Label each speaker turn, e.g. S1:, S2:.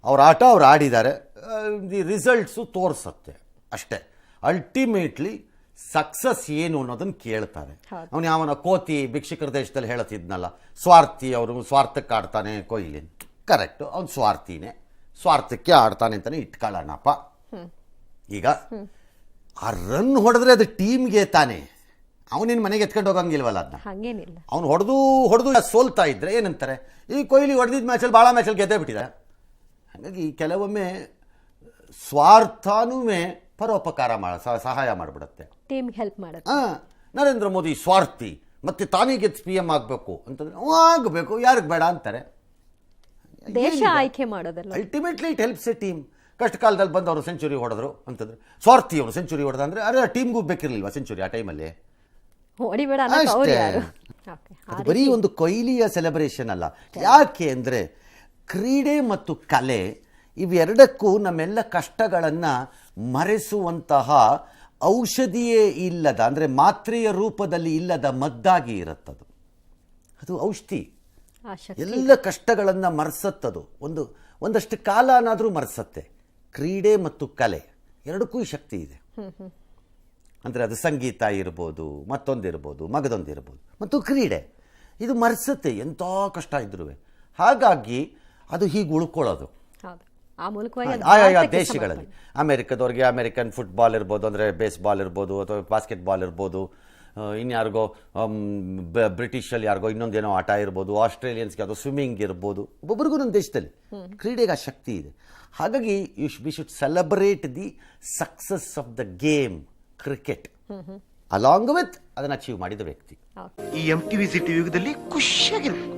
S1: ಅವ್ರ ಆಟ ಅವ್ರು ಆಡಿದ್ದಾರೆ, ದಿ ರಿಸಲ್ಟ್ಸು ತೋರಿಸುತ್ತೆ ಅಷ್ಟೇ. ಅಲ್ಟಿಮೇಟ್ಲಿ ಸಕ್ಸಸ್ ಏನು ಅನ್ನೋದನ್ನು ಕೇಳ್ತಾರೆ. ಅವನು ಯಾವನ ಕೋತಿ ಭಿಕ್ಷುಕರ ದೇಶದಲ್ಲಿ ಹೇಳುತ್ತಿದ್ನಲ್ಲ, ಸ್ವಾರ್ಥಿ, ಅವರು ಸ್ವಾರ್ಥಕ್ಕೆ ಆಡ್ತಾನೆ ಕೊಹ್ಲಿ. ಕರೆಕ್ಟು, ಅವ್ನು ಸ್ವಾರ್ಥಿನೇ, ಸ್ವಾರ್ಥಕ್ಕೆ ಆಡ್ತಾನೆ ಅಂತಲೇ ಇಟ್ಕೊಳ್ಳೋಣಪ್ಪ. ಈಗ ಆ ರನ್ ಹೊಡೆದ್ರೆ ಅದು ಟೀಮ್ಗೆ ತಾನೆ, ಅವನಿನ ಮನೆಗೆ ಎತ್ಕೊಂಡು ಹೋಗಂಗಿಲ್ವಲ್ಲ ಅದನ್ನ. ಅವ್ನು ಹೊಡೆದು ಸೋಲ್ತಾ ಇದ್ರೆ ಏನಂತಾರೆ, ಈ ಕೊಹ್ಲಿ ಹೊಡೆದಿದ್ದ ಮ್ಯಾಚಲ್ಲಿ ಭಾಳ ಮ್ಯಾಚಲ್ಲಿ ಗೆದ್ದೇ ಬಿಟ್ಟಿದ್ದಾರೆ. ಹಾಗಾಗಿ ಕೆಲವೊಮ್ಮೆ ಸ್ವಾರ್ಥನೂ ಪರೋಪಕಾರ ಸಹಾಯ ಮಾಡಿಬಿಡುತ್ತೆ,
S2: ಟೀಮ್ಗೆ ಹೆಲ್ಪ್ ಮಾಡುತ್ತೆ.
S1: ನರೇಂದ್ರ ಮೋದಿ ಸ್ವಾರ್ಥಿ, ಮತ್ತೆ ತಾನೇ ಗೆದ್ದು PM ಆಗಬೇಕು ಅಂತಂದ್ರೆ ಆಗಬೇಕು, ಯಾರಿಗೆ ಬೇಡ ಅಂತಾರೆ.
S2: ದೇಶ ಆಯ್ಕೆ ಮಾಡೋದಲ್ಲ,
S1: ultimately it helps A team. ಕಷ್ಟ ಕಾಲದಲ್ಲಿ ಬಂದು ಅವರು ಸೆಂಚುರಿ ಹೊಡೆದ್ರು ಅಂತಂದ್ರೆ, ಸ್ವಾರ್ಥಿ ಅವನು ಸೆಂಚುರಿ ಹೊಡೆದ ಅಂದ್ರೆ ಅರೆ ಟೀಮ್ಗೂ ಬೇಕಿರ್ಲಿಲ್ವಾ ಸೆಂಚುರಿ ಆ ಟೈಮಲ್ಲಿ? ಅದು ಬರೀ ಒಂದು ಕೊಹ್ಲಿಯ ಸೆಲೆಬ್ರೇಷನ್ ಅಲ್ಲ. ಯಾಕೆ ಅಂದರೆ ಕ್ರೀಡೆ ಮತ್ತು ಕಲೆ ಇವೆರಡಕ್ಕೂ ನಮ್ಮೆಲ್ಲ ಕಷ್ಟಗಳನ್ನು ಮರೆಸುವಂತಹ ಔಷಧಿಯೇ ಇಲ್ಲದ, ಅಂದರೆ ಮಾತ್ರೆಯ ರೂಪದಲ್ಲಿ ಇಲ್ಲದ ಮದ್ದಾಗಿ ಇರುತ್ತದು. ಅದು ಔಷಧಿ, ಎಲ್ಲ ಕಷ್ಟಗಳನ್ನು ಮರೆಸತ್ತದು. ಒಂದಷ್ಟು ಕಾಲನಾದರೂ ಮರೆಸತ್ತೆ. ಕ್ರೀಡೆ ಮತ್ತು ಕಲೆ ಎರಡಕ್ಕೂ ಈ ಶಕ್ತಿ ಇದೆ. ಅಂದರೆ ಅದು ಸಂಗೀತ ಇರ್ಬೋದು, ಮತ್ತೊಂದಿರ್ಬೋದು, ಮಗದೊಂದಿರ್ಬೋದು, ಮತ್ತು ಕ್ರೀಡೆ ಇದು ಮರೆಸುತ್ತೆ ಎಂಥ ಕಷ್ಟ ಇದ್ರೂ. ಹಾಗಾಗಿ ಅದು ಹೀಗೆ ಉಳ್ಕೊಳ್ಳೋದು ಆಯಾ ದೇಶಗಳಲ್ಲಿ. ಅಮೆರಿಕದವ್ರಿಗೆ ಅಮೆರಿಕನ್ ಫುಟ್ಬಾಲ್ ಇರ್ಬೋದು, ಅಂದರೆ ಬೇಸ್ಬಾಲ್ ಇರ್ಬೋದು, ಅಥವಾ ಬಾಸ್ಕೆಟ್ಬಾಲ್ ಇರ್ಬೋದು, ಇನ್ಯಾರಿಗೋ ಬ್ರಿಟಿಷಲ್ಲಿ ಯಾರಿಗೋ ಇನ್ನೊಂದೇನೋ ಆಟ ಇರ್ಬೋದು, ಆಸ್ಟ್ರೇಲಿಯನ್ಸ್ಗೆ ಯಾವುದೋ ಸ್ವಿಮ್ಮಿಂಗ್ ಇರ್ಬೋದು. ಒಬ್ಬೊಬ್ರಿಗೂ ನಮ್ಮ ದೇಶದಲ್ಲಿ ಕ್ರೀಡೆಗೆ ಆ ಶಕ್ತಿ ಇದೆ. ಹಾಗಾಗಿ we should celebrate the success of the game cricket along with ಅದನ್ನು ಅಚೀವ್ ಮಾಡಿದ ವ್ಯಕ್ತಿ.
S3: ಈ MTV ಸಿಟಿ ಯುಗದಲ್ಲಿ ಖುಷಿಯಾಗಿರ್ಬೇಕು.